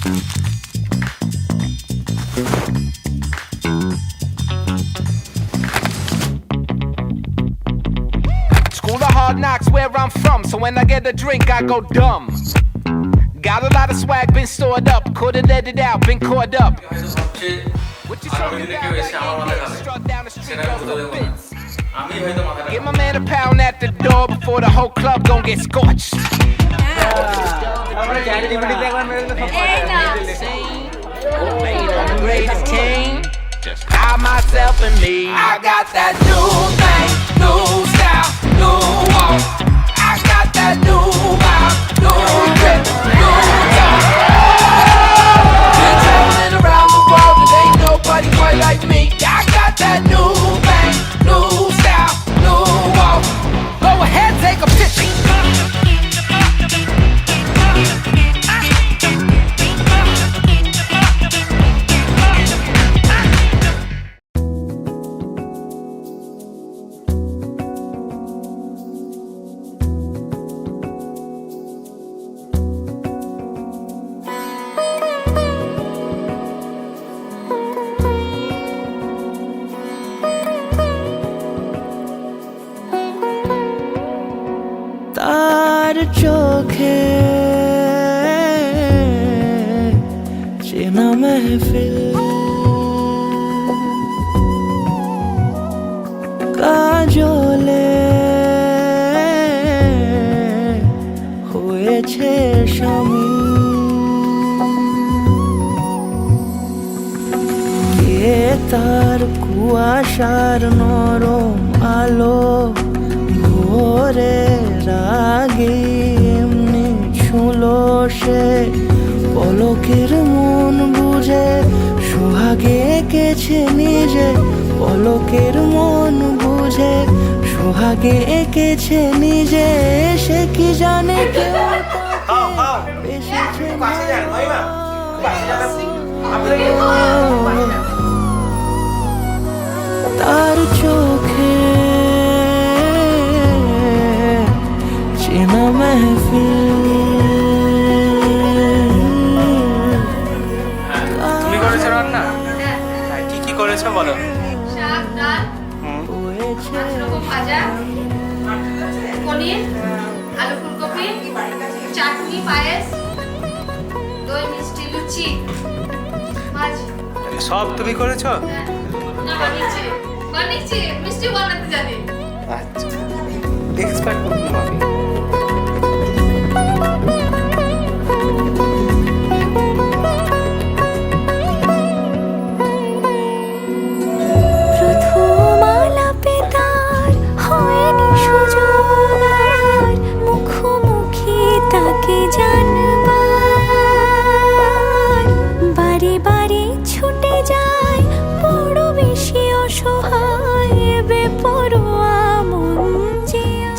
School of hard knocks where I'm from, so when I get a drink, I go dumb. Got a lot of swag, been stored up, couldn't let it out, been caught up. What you talking about? Struck down the street over the fence. Give my man a pound at the door before the whole club gon' get scorched. Greatest king, I myself and me. I got that new thing, new style, new walk. I got that new vibe, new grip, new talk. Been traveling around the world, and ain't nobody quite like me. I got that new thing, new style, new walk. Go ahead, take a picture. তার চোখে চেনা মেহফিল কাজলে হয়েছে শামিল এ তার কুয়াশার নরম আলো ভোরে রাগে এমনি ছুলো সে পলকের মন বুঝে সোহাগে এঁকেছে নিজে পলকের মন বুঝে সোহাগে এঁকেছে নিজে সে কি জানে কেউ এসেছে তার চোখে চেনা মেহফিল। তুমি করেছো রান্না? কি কি করেছো বলো? শাক, ডাল, মাছ রকম ভাজা, পনির, আলু ফুলকপি, চাটনি, পায়েস, দই মিষ্টি, লুচি, মাছ। সব তুমি করেছো? না, বানিয়েছি, মিষ্টি বানাতে জানি। আচ্ছা, এক্সপার্ট কুকিং আমি।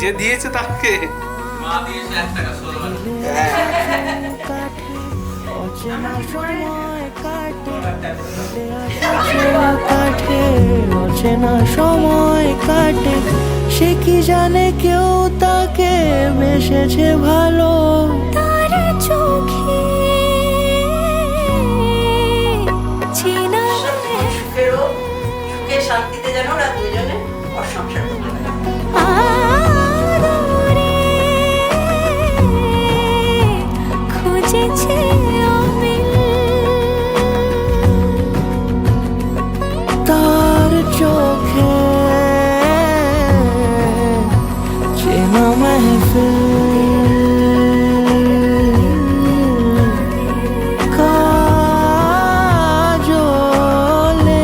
যে দিয়েছে তাকে মা দিয়েছে 1 টাকা 16 অচেনা সময় কাটে সে কি জানে কেউ তাকে বেসেছে ভালো তার চোখে চেনা সুখে শান্তিতে যেন ওরা দুজনে ওর সংসার করতে পারে। তার চোখে চেনা মেহফিল কাজলে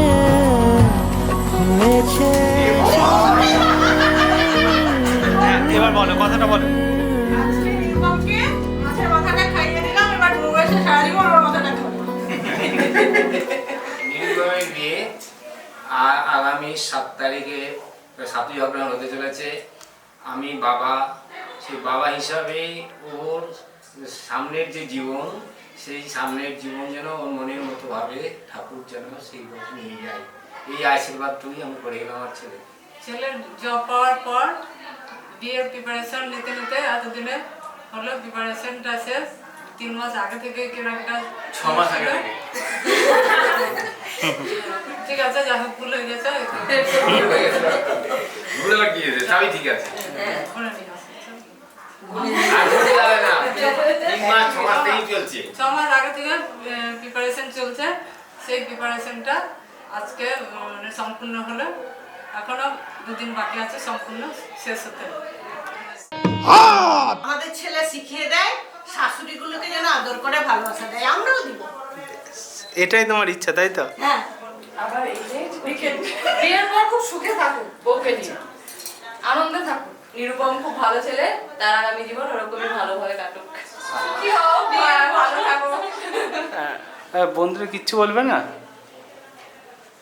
হয়েছে। এবার বলো কথাটা বলো। আগামী 7 তারিখে 7ই অগ্রহায়ণ হতে চলেছে। আমি বাবা, সেই বাবা হিসাবে ওর সামনের যে জীবন, সেই সামনের জীবন যেন ওর মনের মতো ভাবে ঠাকুর যেন সেই পথে নিয়ে যায়, এই আশীর্বাদটুকুই আমি করে গেলাম আমার ছেলে। ছেলের জব পাওয়ার পর বিয়ের প্রিপারেশন নিতে নিতে এতদিনে হলো, প্রিপারেশনটা শেষ। 3 মাস আগে থেকে কেনাকাটা 6 মাস আগে থেকে ঠিক আছে, যা হোক ভুল হয়ে গেছে ভুলে গিয়েছে, চাবি ঠিক আছে। ওখানে নিয়ে আসো। আর ভুলে যাবে না, 3 মাস 6 মাস থেকেই চলছে। 6 মাস আগে থেকে প্রিপারেশন চলছে, সেই প্রিপারেশনটা আজকে সম্পূর্ণ হলো। এখনো 2 দিন বাকি আছে সম্পূর্ণ শেষ হতে। আমাদের ছেলে শিখিয়ে দেয় শাশুড়িগুলোকে যেন আদর করে ভালোবাসা দেয়, আমরাও দিব। এটাই তোমার ইচ্ছা, তাই তো? হ্যাঁ, আবার এই যে বিয়ের পর খুব সুখে থাকুক, বউকে নিয়ে আনন্দে থাকুক। নিরুপম খুব ভালো ছেলে, তার আগামী জীবন ওরকমই ভালোভাবে কাটুক। কি হোক, ভালো থাকো। বন্ধুরা কিচ্ছু বলবে না?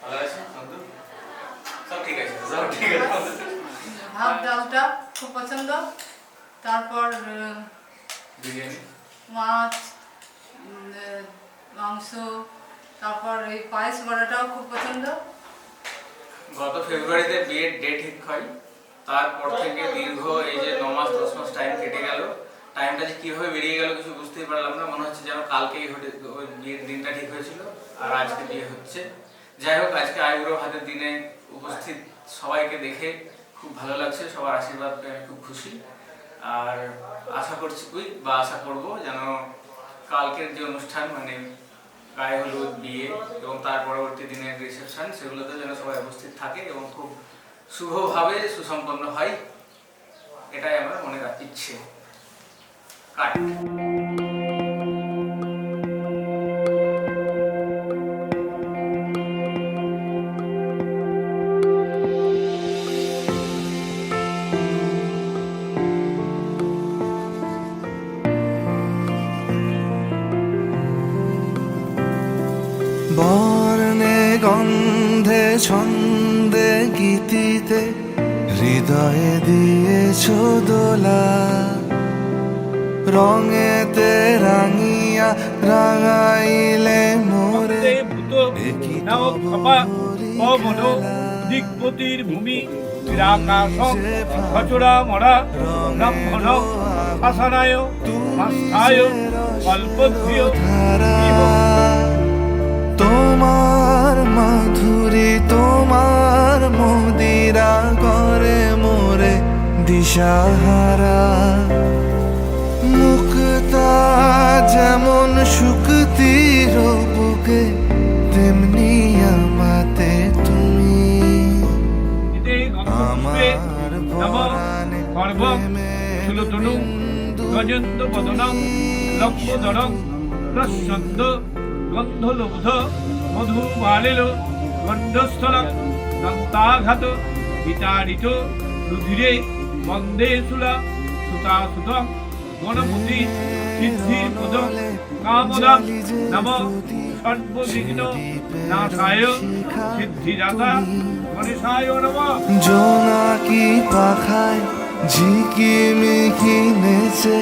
ভালো আছে বন্ধু? সব ঠিক আছে, সব ঠিক আছে। ভাত ডালটা খুব পছন্দ, তারপর বিরিয়ানি, মাছ, মাংস, তারপর এই পায়েস বড়াটাও খুব পছন্দ। গত ফেব্রুয়ারিতে বিয়ের ডেট ঠিক হয়, তারপর থেকে দীর্ঘ এই যে 9 মাস 10 মাস টাইম কেটে গেল। টাইমটা যে কীভাবে বেরিয়ে গেল কিছু বুঝতেই পারলাম না, মনে হচ্ছে যেন কালকেই ওই বিয়ের দিনটা ঠিক হয়েছিল আর আজকে বিয়ে হচ্ছে। যাই হোক, আজকে আইবুড়ো ভাতের দিনে উপস্থিত সবাইকে দেখে খুব ভালো লাগছে, সবার আশীর্বাদ পেয়ে আমি খুব খুশি। আর আশা করছি আশা করব যেন কালকের যে অনুষ্ঠান মানে গায়ে হলুদ, বিয়ে এবং তার পরবর্তী দিনের রিসেপশন, সেগুলোতে যেন সবাই উপস্থিত থাকে এবং খুব শুভভাবে সুসম্পন্ন হয়, এটাই আমার মনে ইচ্ছে। কাট। বর্ণে গন্ধে ছন্দে গীতিতে হৃদয়ে দিয়েছ দোলা, রঙেতে রাঙিয়া রাঙাইলে মোরে দিকপতির ভূমি নিরাকাশং খচরা মরা ব্রাহ্মণ শাসনায় মাস্থায় কল্পদ্রিয় তোমার মাধুরী তোমার মদিরা করে মোরে দিশাহারা, মুক্তা যেমন শুকতির বুকে তেমনি আমাতে তুমি, আমার পরাণে প্রেমের বিন্দু গজেন্দ্র বদনং লম্বোদরং প্রসন্ন গন্ধলব্ধ মধুমালিল গন্ধস্থলং দন্তাঘাত বিতাড়িত রুধিরে বন্দে শুলা সুতাসুতং গণপতি সিদ্ধির পদং কামদাং নম সর্ববিঘ্ন নাশায় সিদ্ধিদাতা গণেশায় নমঃ। জোনাকি পাখায় ঝিকিমিকি নেচে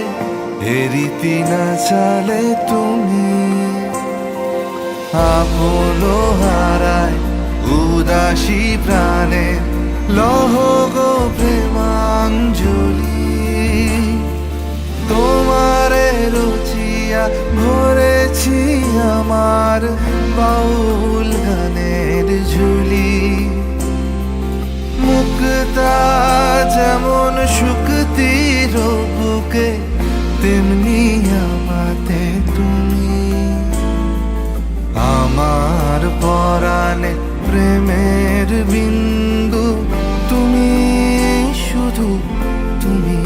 এরিতি না চালে তুমি, আপনো হারায় উদাসী প্রাণে লহ গো প্রেমাঞ্জলি, তোমারে রুচিয়া ভরেছি আমার বাউল গানের ঝুলি, মুক্তা যেমন শুকতির বুকে তেমনি আমাতে তুমি, আমার পরাণে প্রেমের বিন্দু তুমি, শুধু তুমি।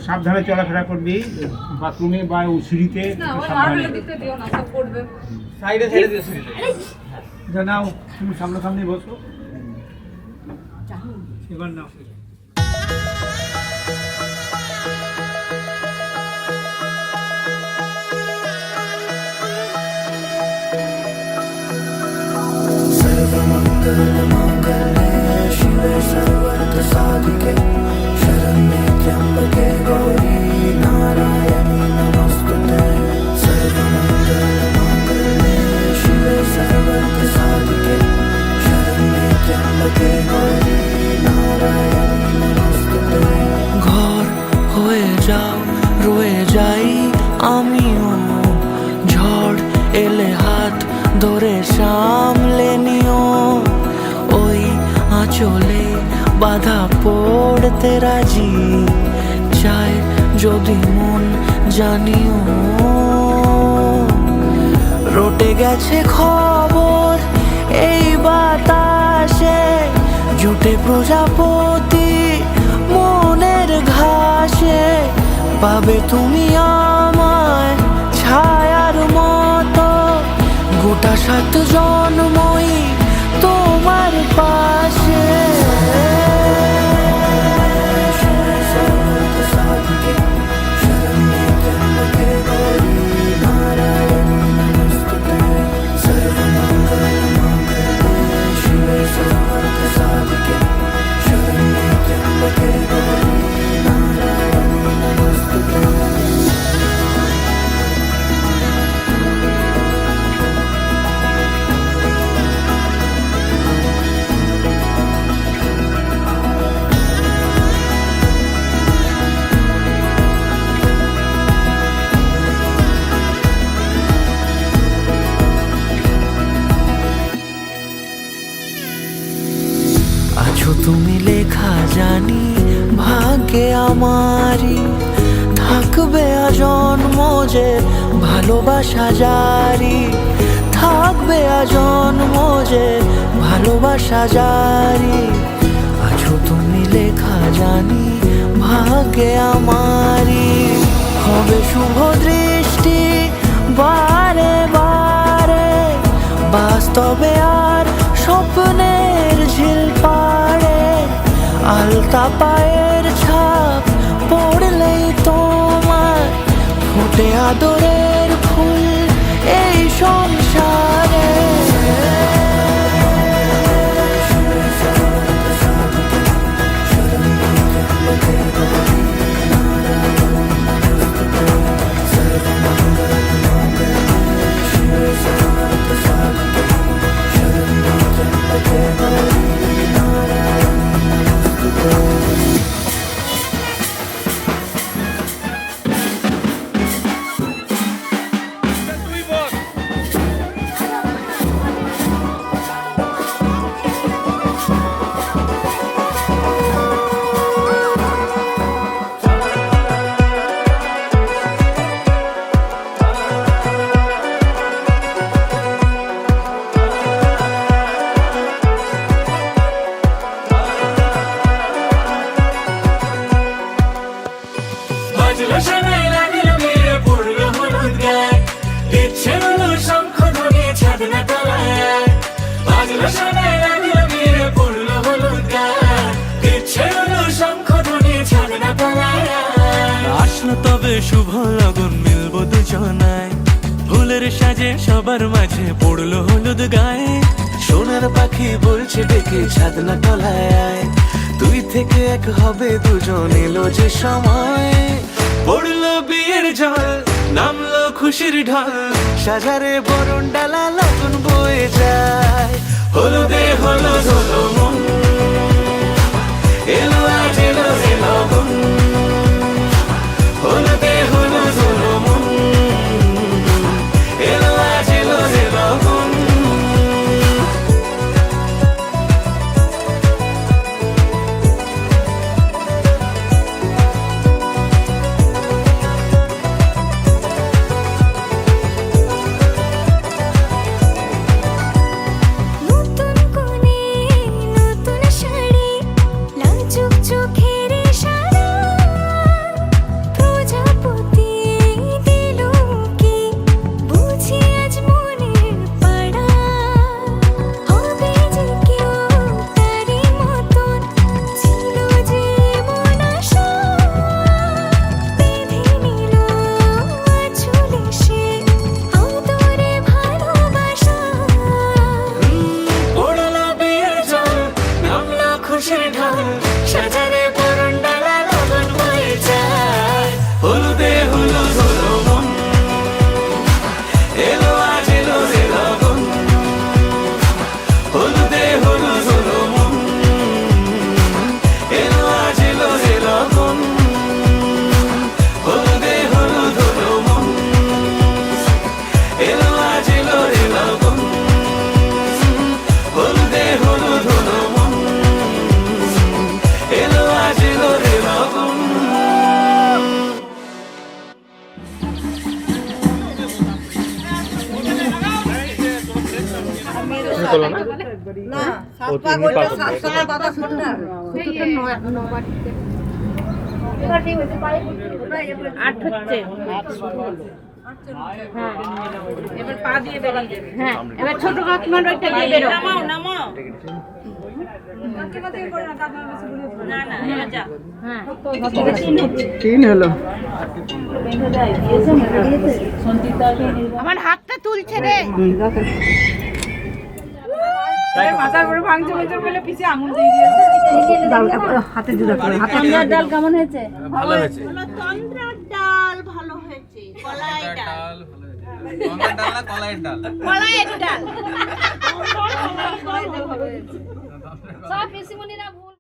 সাবধানে চলাফেরা করবি, বাথরুমে বা সিঁড়িতে সাবধানে সাইডে সাইডে দিয়ে জানাও। তুমি সামনাসামনি বসো, এবার নাও। सर्वमंगल मांगल्ये शिवे सर्वार्थ साधिके शरण्ये त्र्यंबके गौरी नारायणी नमोस्तुते। सर्वमंगल বাধা পড়তে রাজি, চায় যদি মন জানিও। রটে গেছে খবর এই বাতাসে, জুটে প্রজাপতি মনের ঘাসে। পাবে তুমি আমায় ছায়ার মতো, গোটা 7 জন্মই তোমার পাশে। আছো তুমি লেখা জানি ভাগ্যে আমারই, থাকবে আজন্ম যে ভালোবাসা জারি। থাকবে আজন্ম যে ভালোবাসা জারি। আছো তুমি লেখা জানি ভাগ্যে আমারই, হবে শুভ দৃষ্টি বারে বারে, বাস্তবে আর স্বপ্নের ঝিল পাড়ে। আলতা পায়ের ছাপ পড়লেই তোমার ফোটে আদরের ফুল এই সংসারে। আসলো তবে শুভ লগন, মিলবো দুজনায়, ফুলের সাজে সবার মাঝে পড়লো হলুদ গায়ে। সোনার পাখি বলছে ডেকে ছাদনা তলায়, তুই থেকে এক হবে দুজন, এলো যে সময়। পড়লো বিয়ের জল, নামলো খুশির ঢল, সাজারে বরণ ডালা লগন বয়ে যায়। হলুদে হলুদ হলো মন, এলো আজ এলো হে লগন। হলুদে হলুদ হলো মন, এলো আজ এলো হে লগন। তোলো না? না, সাত পাক ওইটা সাত সালের বাবা শুননা। আট হচ্ছে। হ্যাঁ। এবার পা দিয়ে বেরিয়ে যাবে। হ্যাঁ, এবার ছোট কাকিমার ওইটা দিয়ে বেরো। নামাও, নামাও। না, না, এবার যা। হ্যাঁ। তিন হলো। আমার হাতটা তুলছে রে। মাথার উপরে ভাঙছে বলছে বলে পিছে আঙুল দিয়ে দিয়েছে। হাতে দিদা করে। তন্দ্রার ডাল কেমন হয়েছে? ভালো হয়েছে। তন্দ্রার ডাল ভালো হয়েছে। কলাই ডাল। গঙ্গার ডাল না কলাইয়ের ডাল? কলাইয়ের ডাল। সব পিসিমণিরা ভুল।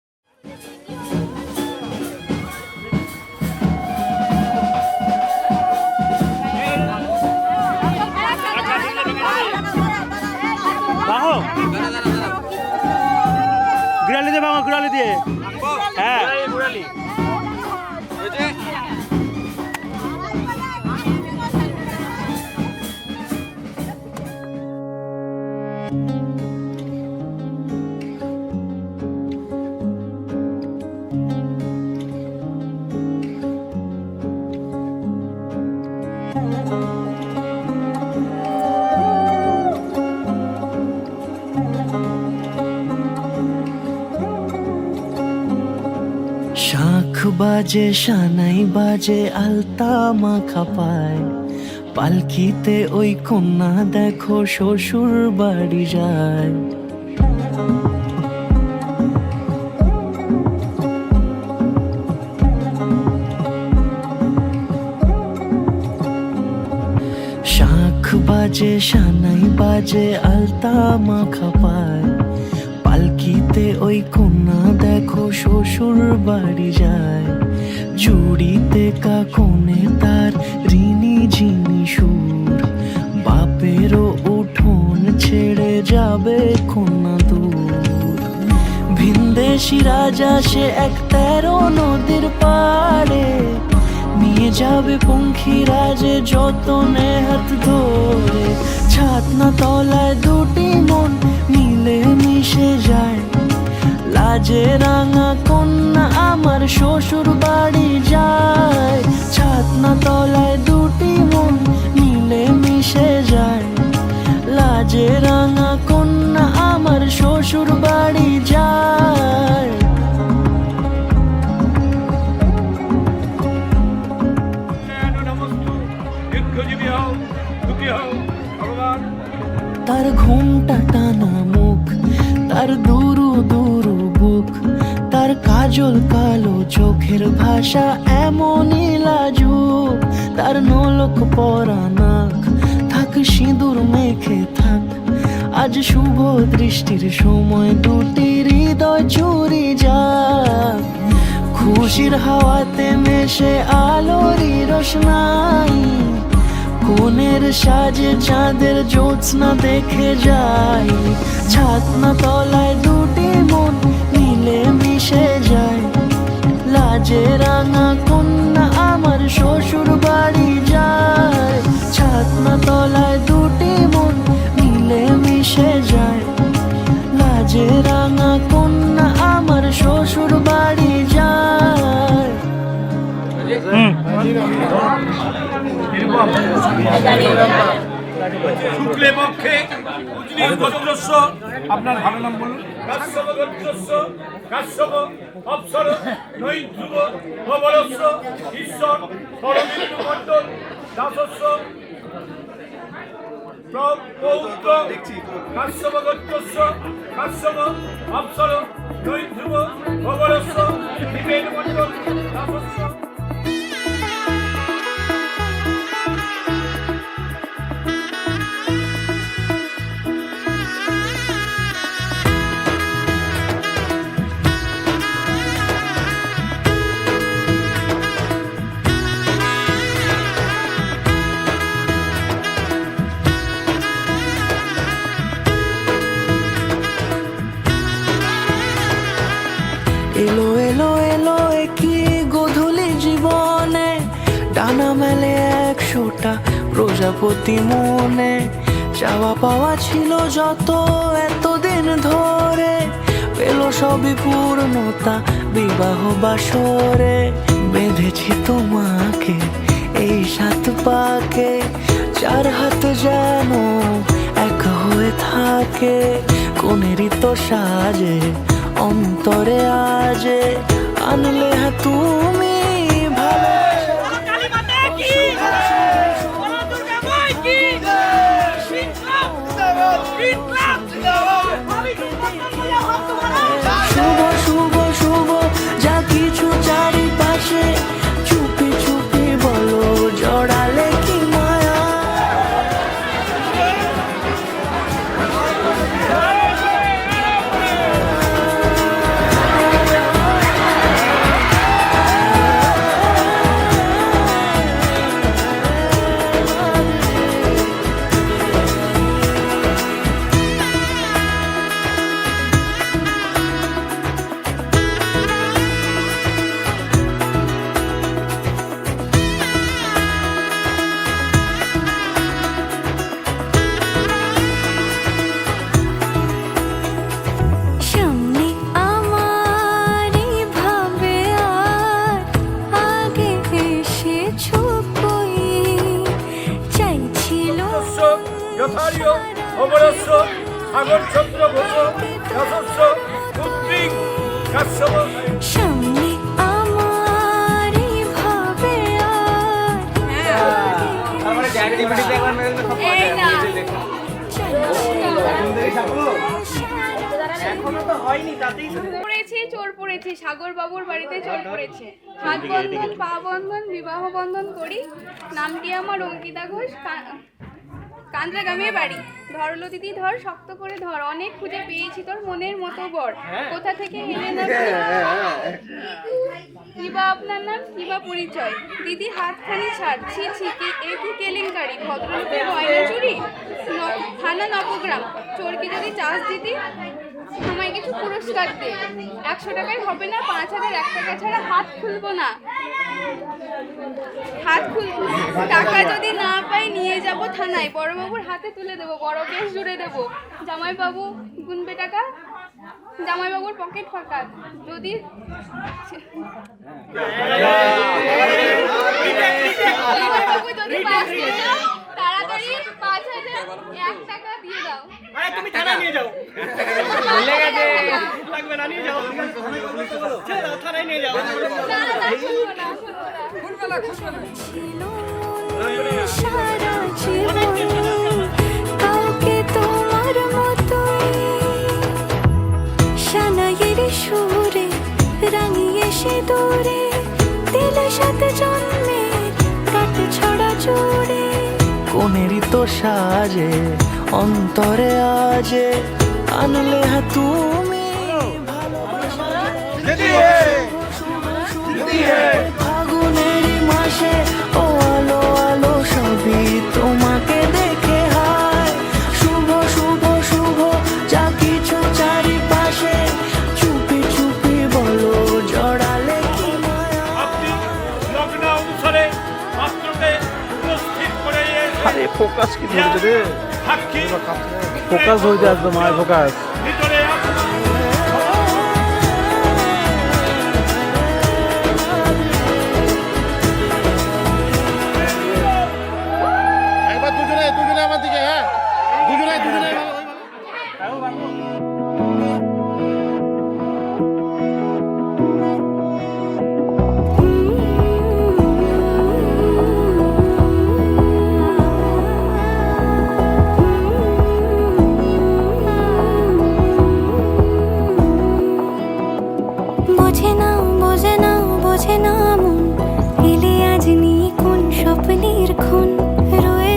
গুড়ালি দিয়ে বাবা, গুড়ালি দিয়ে। হ্যাঁ শাখ বাজে সানাই বাজে আলতা মাখা পায়, পালকিতে ওই কন্যা দেখো শ্বশুর বাড়ি যায়। শাখ বাজে সানাই বাজে আলতা মাখা পায়, পালকিতে ওই কন্যা দেখো শ্বশুর বাড়ি যায়। চুড়িতে কাকনে তার ঋণী ঝিনি সুর, বাপেরও উঠোন ছেড়ে যাবে কন্যা দূর। ভিনদেশি রাজা সে এক 13 নদীর পাড়ে, নিয়ে যাবে পঙ্খিরাজে যতনে হাত ধরে। ছাতনা তলায় দুটি মন মিলে মিশে যায়, লাজে রাঙা কন্যা আমার শ্বশুর বাড়ি যায়। ছাতনা তলায় দুটি মন মিলে মিশে যায়, লাজে রাঙা কন্যা আমার শ্বশুর বাড়ি যায়। তার ঘুমটা টানা মুখ, তার দুরু দুরু বুক, তার কাজল কালো চোখের ভাষা এমনই লাজুক। তার নোলক পরা নাক, থাক সিঁদুর মেখে থাক, আজ শুভ দৃষ্টির সময় দুটি হৃদয় চুরি যাক। খুশির হাওয়াতে মেশে আলোরই রোশনাই, কোণের সাজে চাঁদের জ্যোৎস্না দেখে যাই। ছাতনা তলায় দুটি মন মিলে মিশে যায়, লাজে রাঙা কন্যা আমার শ্বশুর বাড়ি যায়। ছাতনা তলায় দুটি মন মিলে মিশে যায়, লাজে রাঙা কন্যা আমার শ্বশুর বাড়ি যায়। শুক্লে পক্ষে উজনির গোত্রস্য, আপনার ভালো নাম বলুন। কাশ্যপ গোত্রস্য, কাশ্যপ অপ্সর নৈধ্রুব ভবরস্য ঈশ্বর সরবিন্দু মণ্ডল দাসস্য পৌত্র। কাশ্যপ গোত্রস্য, কাশ্যপ অপ্সর নৈধ্রুব ভবরস্য বিবেক মণ্ডল দাসস্য। এলো এলো এলো কি গোধূলি জীবনে, ডানা মেলে 100টা প্রজাপতি মনে। চাওয়া পাওয়া ছিল যত এতদিন ধরে, পেল সবই পূর্ণতা বিবাহ বাসরে। বেঁধেছি তোমাকে এই 7 পাকে, 4 হাত যেন এক হয়ে থাকে। কোনেরই তো সাজে অন্তরে আজে, আনলে হ্যাঁ তুমি শুভ শুভ শুভ যা কিছু চারিপাশে, চুপি চুপি বলো জড়ালে কি মায়া। সামনে আমারই ভাবে আর আগে এসেছো কই, চাইছিল যথার্য অমরস্য সাগরচন্দ্র ঘোষ যশস্য পুত্রিক কাশ্যপ। সামনে আমারই ভাবে পড়েছি চোর পড়েছি, সাগর বাবুর বাড়িতে চোর পড়েছে। হাত বন্ধন পা বন্ধন বিবাহ বন্ধন করি, নামটি আমার অঙ্কিতা ঘোষ, কান্দ্রাগামে বাড়ি। ধরলো দিদি ধর, শক্ত করে ধর, অনেক খুঁজে পেয়েছি তোর মনের মতো বর। কোথা থেকে এলে না কিবা আপনার নাম কিবা পরিচয়, দিদি হাতখানি ছাড়, ছি ছি কি এ কি কেলেঙ্কারি, ভদ্রলোকের গয়না চুরি, থানা নবগ্রাম। চোরকে যদি চাষ দিদি আমায় কিছু পুরস্কার দে, 100 টাকায় হবে না, 5000 1 টাকা ছাড়া হাত খুলবো না। টাকা যদি না পাই নিয়ে যাব থানায়, বড়বাবুর হাতে তুলে দেবো, বড় কেস জুড়ে দেবো। জামাইবাবু গুনবে টাকা, জামাইবাবুর পকেট ফাঁকা, যদি জামাইবাবু যদি পাস দিয়ে দাও, তাড়াতাড়ি 5000 1 টাকা দিয়ে দাও। তুমি থানায় নিয়ে যাও, লাগবে না, নিয়ে যাও, থানায় নিয়ে যাও। সারা জীবন কাউকে তোমার মতোই, সানাইয়ের সুরে রাঙিয়ে সে দূরে, দিলে 7 জন্মে কাট ছড়া জুড়ে। কোনেরই তো সাজে অন্তরে আজে, আনলে হ্যাঁ তুমি ফাগুনেরই মাসে, ও আলো আলো সবই তোমাকে দেখে হায়। শুভ শুভ শুভ যা কিছু চারিপাশে, চুপি চুপি বলো জড়ালে কি মায়া। আপনি লগ্ন অনুসারে পাত্রকে উপস্থিত করে আরে ফোকাস কি ধরছে রে, সাক্ষী ফোকাস হইতে আসবে মায়ের ফোকাস। ভিতরে একবার দুজনে দুজনে আমার দিকে, হ্যাঁ দুজনে দুজনে। বোঝে না মন, এলে আজ নিয়ে কোন স্বপ্নের খুন। রয়ে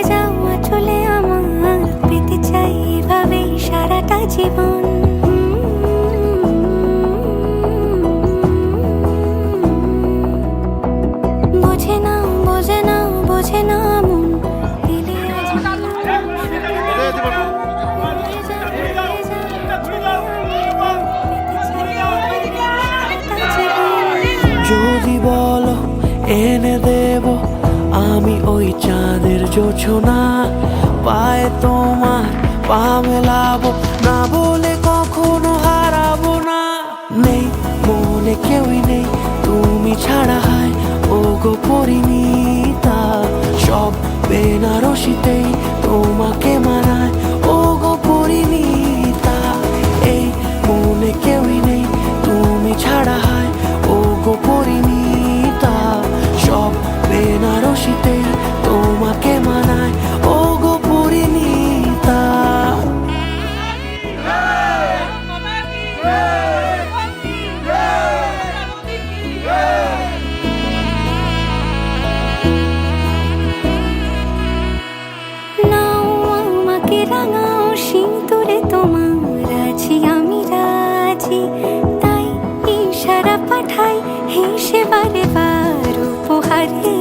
যাও চলে আমার, পেতে চাই এভাবেই সারাটা জীবন। বোঝে না মন, এলে আজ যদি বলো এনে দেব আমি ওই চাঁদের জোছনা, পায়ে তোমার পা মেলাবো, না বলে কখনো হারাবো না। নেই মনে কেউই নেই তুমি ছাড়া, হায় ও গো পরিণীতা। সব বেনারসিতেই তোমাকে মানায় ও গো পরিণীতা। এই মনে কেউই নেই তুমি ছাড়া, হায় ও গো পরিণীতা। সব বেনারসিতেই তোমাকে মানায় ও গো পরিণীতা। নাও আমাকে রাঙাও সিঁদুরে তোমার আছি আমি রাজি, তাই ইশারা পাঠাই হেসে বারে বার উপহারে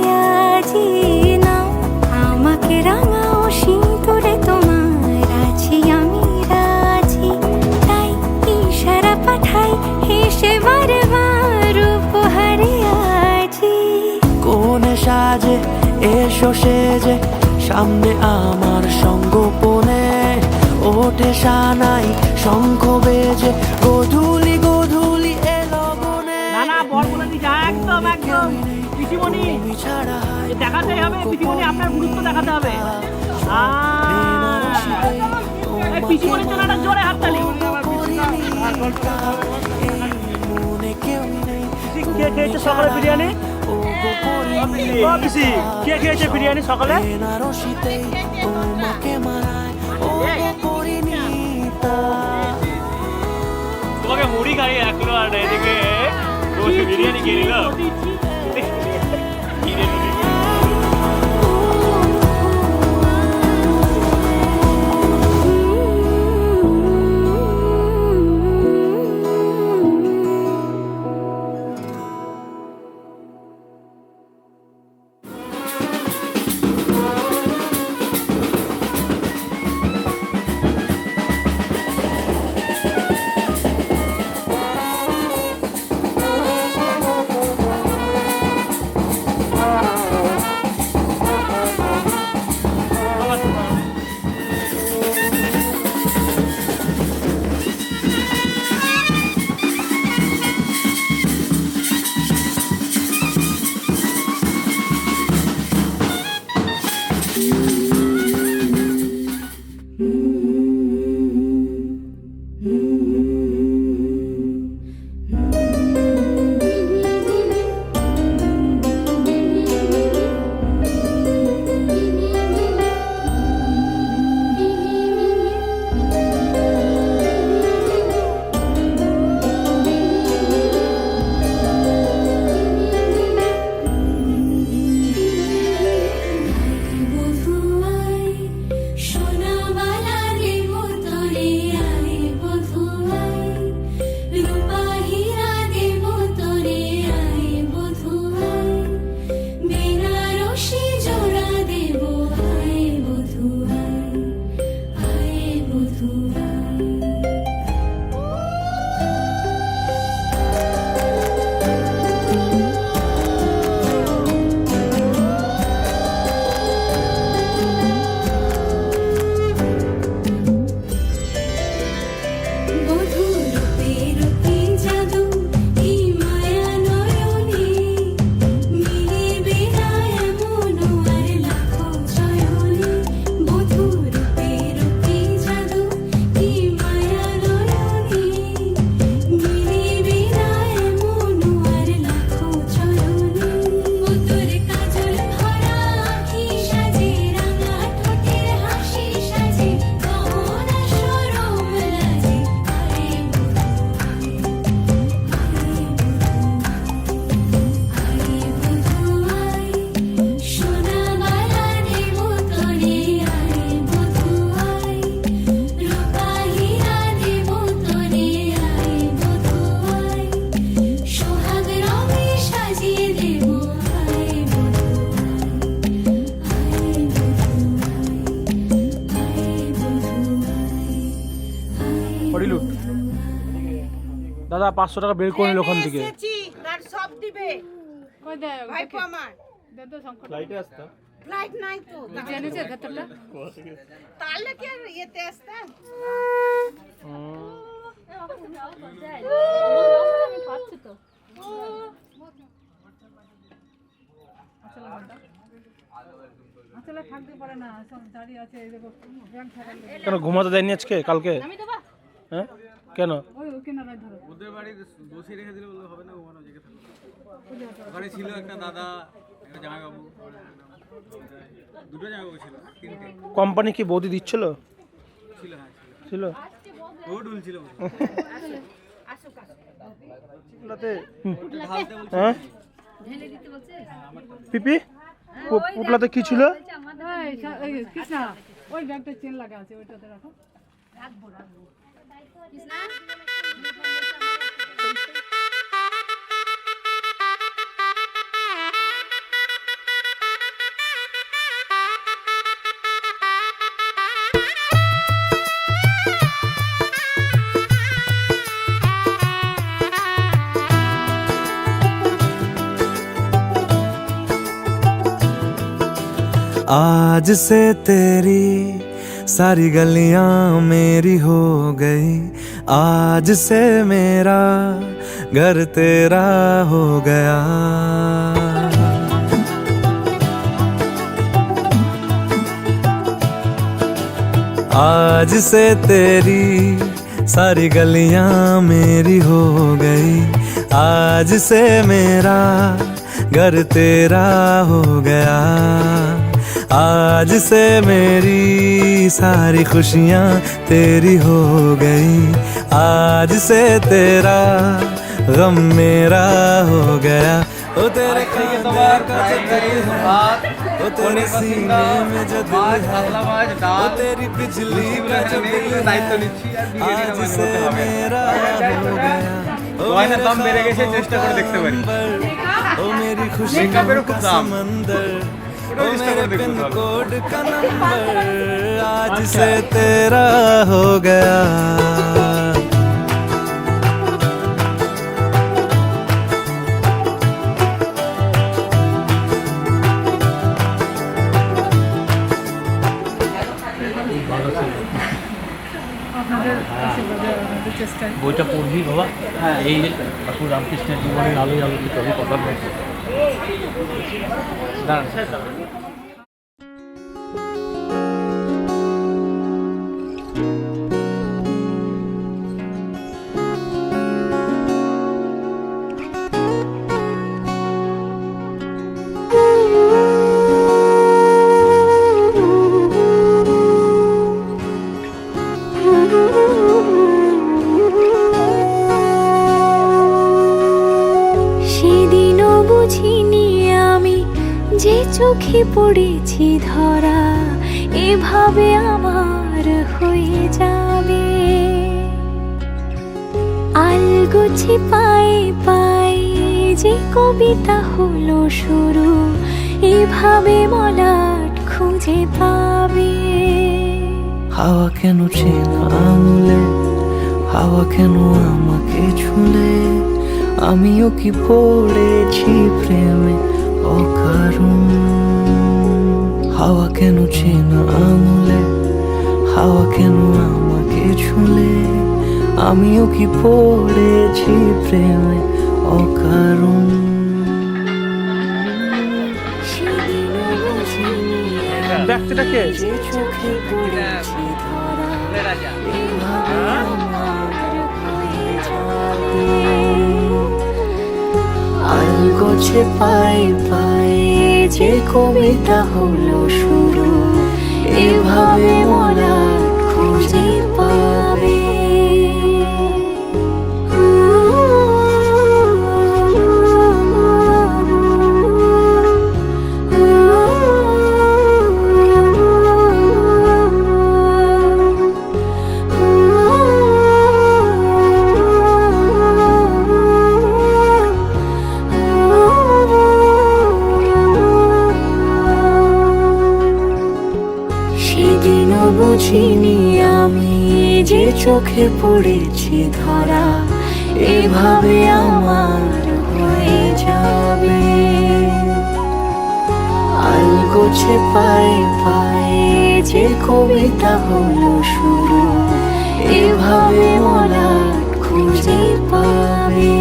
আজি। নাও আমাকে রাঙাও সিঁদুরে তোমার আছি আমি রাজি, তাই ইশারা পাঠাই হেসে বারে বার উপহারে আজি। কোনে সাজে এসো সেজে সামনে আমার সঙ্গোপনে, ওঠে সানাই শঙ্খ বেজে গধূলি গধূলি এলো গনে। না না বর বলে দিচ্ছে, একদম একদম পিসিমণি ছাড়া দেখাতেই হবে, পিসিমণি আপনার গুরুত্ব দেখাতে হবে। এই পিসিমণির জন্য একটা জোরে হাততালি। মনে কেউ নেই। কে খেয়েছে সকালে বিরিয়ানি? ও পিসি, কে খেয়েছে বিরিয়ানি সকালে? বেনারসিতেই তোমাকে মানায় ও গো পরিণীতা। তোমাকে মুড়ি খাইয়ে রাখলো আর এদিকে বিরিয়ানি খেয়ে নিল। দাদা 500 টাকা বের করে নিল ওখান থেকে। তার সব দিবে কই দেয় ভাইপো আমার। ফ্লাইটে আসতা লাইট নাই তো জেনেছে ভেতরটা তাহলে কি আর ইয়েতে আসতাম আমি পাচ্ছি তো আসলে থাকতে পারে না সব দাঁড়িয়ে আছে এই দেখো ব্যাংক থাকার কেন ঘুমাতে দেয়নি আজকে কালকে হ্যাঁ কেন ওই কিনারায় ধরো ওদের বাড়ি বসে রেখে দিলে বললে হবে না, ঘুমানো জেগে থাকো। ওখানে ছিল একটা দাদা, একটা জামাইবাবু, দুটো জামাইবাবু ছিল, তিনটে কোম্পানি কি বৌদি দিচ্ছিল ছিল। হ্যাঁ ছিল ও ডুল ছিল। হ্যাঁ পিপি পুটলাতে কি ছিল? কৃষ্ণা ওই ব্যাগটা চেন লাগা আছে ওইটাতে রাখো। आज से तेरी सारी गलियां मेरी हो गई, आज से मेरा घर तेरा हो गया। आज से तेरी सारी गलियां मेरी हो गई, आज से मेरा घर तेरा हो गया। आज से मेरी सारी खुशियाँ तेरी हो गई, आज से तेरा गम मेरा हो गया। ओ तेरे कांधे का जो दिल है, ओ तेरे सीने में जो दिल है, ओ तेरी बिजली का जो दिल है, आज से मेरा हो गया। ओ मेरे ओ मेरी खुशी का समंदर, ओ मेरे पिन कोड का नंबर, आज से तेरा हो गया। বইটা পড়বি বাবা। হ্যাঁ এই ঠাকুর রামকৃষ্ণের জীবনের আলোয় আলোকিত হবে কথা বলছি। সেদিনও বুঝিনি আমি যে চোখে পড়েছি ধরা, এভাবে আমার হয়ে যাবে। আলগোছে পায়ে পায়ে যে কবিতা হলো শুরু, এভাবে মলাট খুঁজে পাবে। হাওয়া কেন চেনা আঙুলে, হাওয়া কেন আমাকে ছুলে, আমিও কি পড়েছি প্রেমে অকারণ। হাওয়া কেন চেনা আঙুলে, হাওয়া কেন আমাকে ছুলে, আমিও কি পড়েছি প্রেমে অকারণ। ব্যাগটা কে? যে চোখে পড়েছি ধরা, এভাবে আমার হয়ে যাবে। আলগোছে পায়ে পায়ে যে কবিতা হলো শুরু, এভাবে মোরা খুঁজে পাবে। সেদিনও বুঝিনি আমি যে চোখে পড়েছি ধরা, এভাবে আমার হয়ে যাবে। আলগোছে পায়ে পায়ে যে কবিতা হলো শুরু, এভাবে মলাট খুঁজে পাবে।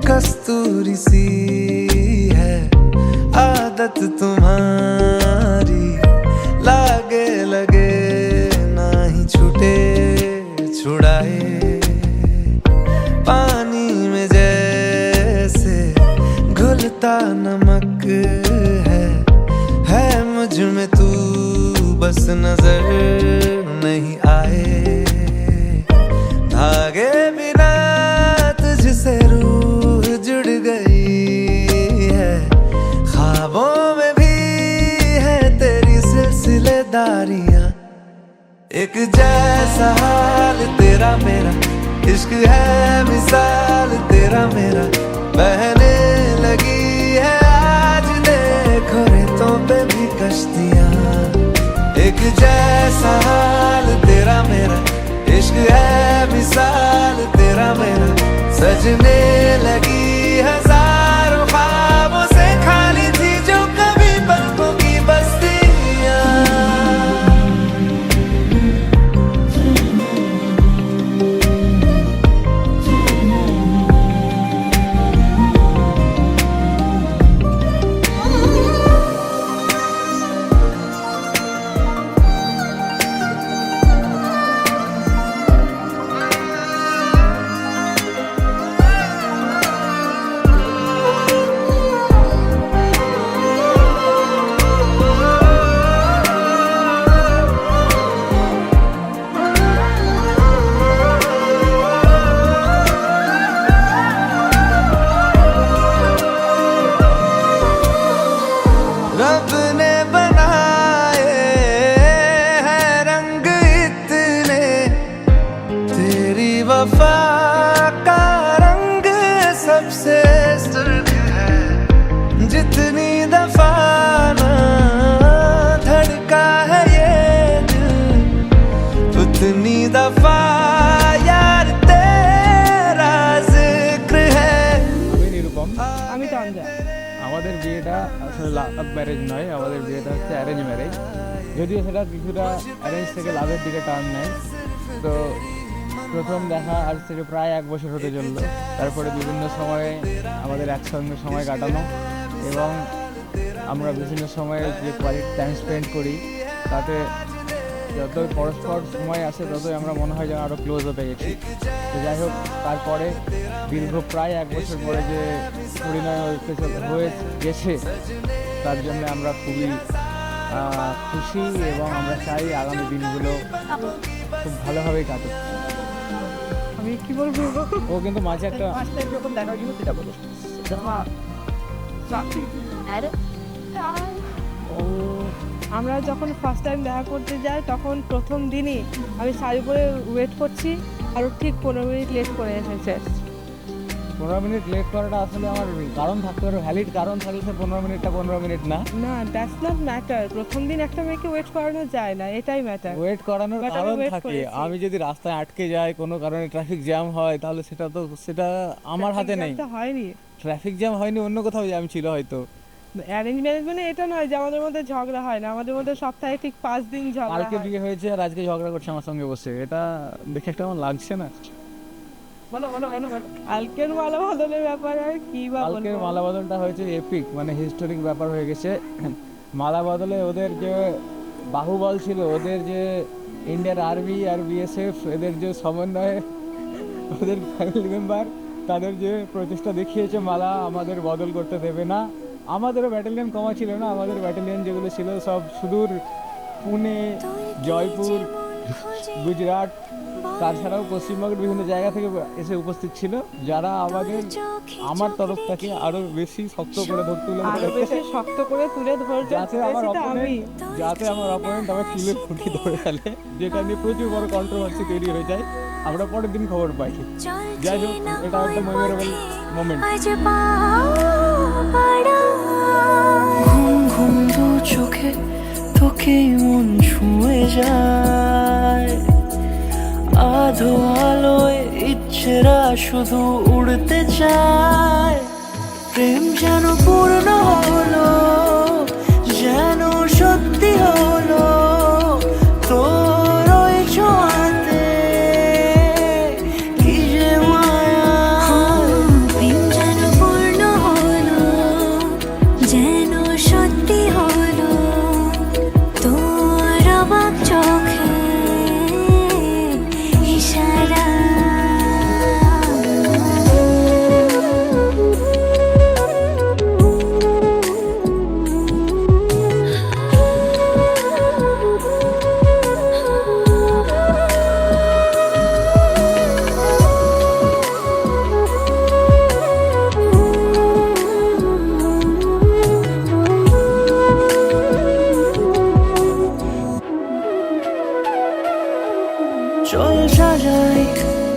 कस्तूरी सी है आदत तुम्हारी, लागे लगे ना ही छूटे छुड़ाए, पानी में जैसे घुलता नमक है मुझ में तू बस नजर नहीं आए, धागे बिना तुझसे रूह जुड़ गई है, ख्वाबों में भी है तेरी सिलसिलेदारियां, एक जैसा हाल तेरा मेरा, इश्क है मिसाल तेरा मेरा, बहने लगी है आज देखो रेतों पे भी कश्तियां, एक जैसा हाल तेरा मेरा, इश्क है मिसाल तेरा मेरा, सजने लगी हजारों ख्वाबों से खाली थी जो कभी पलकों की बस्तियां। रब ने बनाए हैं रंग इतने, तेरी वफा का रंग सबसे सुर्ख है, जितनी दफा ना धड़का है ये दिल, उतनी दफा यार तेरा जिक्र है। আমি নিরুপম। আমি তঞ্জা। আমাদের বিয়েটা আসলে লাভ ম্যারেজ নয়, আমাদের বিয়েটা হচ্ছে অ্যারেঞ্জ ম্যারেজ, যদিও সেটা কিছুটা অ্যারেঞ্জ থেকে লাভের দিকে টার্ন নেয়। তো প্রথম দেখা আজ থেকে প্রায় 1 বছর হতে চললো, তারপরে বিভিন্ন সময়ে আমাদের একসঙ্গে সময় কাটানো এবং আমরা বিভিন্ন সময়ে যে কোয়ালিটি টাইম স্পেন্ড করি তাতে যত পরস্পর সময় আসে ততই আমরা মনে হয় যেন আরও ক্লোজ হতে গেছি। তো যাই হোক, তারপরে দীর্ঘ প্রায় 1 বছর পরে যে পরিণয় হয়ে গেছে তার জন্য আমরা খুবই খুশি এবং আমরা চাই আগামী দিনগুলো খুব ভালোভাবেই কাটুক। আমি কি বলবো, ও কিন্তু মাঝে একটা যখন দেখা গেল সেটা বলো। আমরা যখন ফার্স্ট টাইম দেখা করতে যাই তখন প্রথম দিনই আমি শাড়ি পরে ওয়েট করছি আর ও ঠিক 15 মিনিট লেট করে এসেছে। 15 মিনিট লেট করাটা আসলে আমার কারণ থাকতে পারে, ভ্যালিড কারণ থাকলে সে 15 মিনিটটা 15 মিনিট না। না, দ্যাটস নট ম্যাটার। প্রথম দিন একটা মেয়েকে ওয়েট করানো যায় না, এটাই ম্যাটার। ওয়েট করানোর But আমি কারণ wait থাকে। করেছি। আমি যদি রাস্তায় আটকে যাই কোনো কারণে, ট্রাফিক জ্যাম হয়, তাহলে সেটা আমার হাতে নেই। এটা হয়নি। ট্রাফিক জ্যাম হয়নি, অন্য কোথাও জ্যাম ছিল হয়তো। অ্যারেঞ্জ ম্যারেজ মানে এটা নয় যে আমাদের মধ্যে ঝগড়া হয় না, আমাদের মধ্যে সপ্তাহে ঠিক 5 দিন ঝগড়া কালকে হয়। বিয়ে হয়েছে আর আজকে ঝগড়া করছে আমার সঙ্গে বসে, এটা দেখে একটা আমার লাগছে না। বলো বলো বলো বলো। কালকের মালা বদলের ব্যাপার আর কি বা কালকের বলবো। মালা বদলটা হয়েছে এপিক, মানে হিস্টোরিক ব্যাপার হয়ে গেছে। মালা বদলে ওদের যে বাহুবল ছিল, ওদের যে ইন্ডিয়ার আর্মি আর বিএসএফ, এদের যে সমন্বয়ে ওদের ফ্যামিলি মেম্বার তাদের যে প্রচেষ্টা দেখিয়েছে মালা আমাদের বদল করতে দেবে না। আমাদেরও ব্যাটালিয়ন কমা ছিল না, আমাদের ব্যাটালিয়ন যেগুলো ছিল সব সুদূর পুনে, জয়পুর, গুজরাট, তাছাড়াও পশ্চিমবঙ্গের বিভিন্ন জায়গা থেকে এসে উপস্থিত ছিল, যারা আমার তরফ থেকে আরো বেশি শক্ত করে শক্ত করে তুলে ধরছে যাতে আমার অপোনেন্ট আমার চুলের ফুটি ধরে ফেলে, যেটা নিয়ে প্রচুর বড় কন্ট্রোভার্সি তৈরি হয়ে যায়। আমরা পরের দিন খবর পাই। যাই হোক, এটা একটা মেমোরেবল মোমেন্ট। ঘুম ঘুম দু চোখে তোকে মন ছুঁয়ে যায়, আধো আলোয় ইচ্ছেরা শুধু উড়তে চায়। প্রেম যেন পূর্ণ হলো, যেন সত্যি হলো তোর ওই ছোঁয়াতে, কি যে মায়া। প্রেম যেন পূর্ণ হলো, যেন সত্যি হলো তোর অবাক চোখে ইশারা। চল সাজাই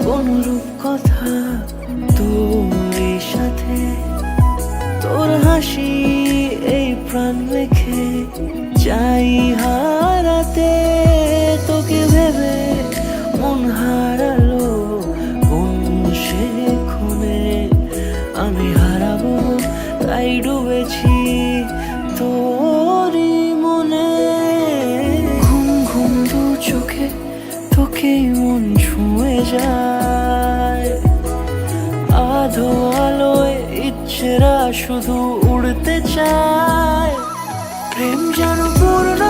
কোন রূপ কথা তোর সাথে, তোর হাসি এই প্রাণ রেখে চাই হারাতে। তোকে ভেবে মন হারালো কোন সে খুনে, আমি হারাবো তাই ডুবেছি তোরই মনে। ঘুম ঘুম দু চোখে তোকে মন ছুঁয়ে যায়, আধো আলোয় ইচ্ছেরা শুধু উড়তে চায়। প্রেম যেন পূর্ণ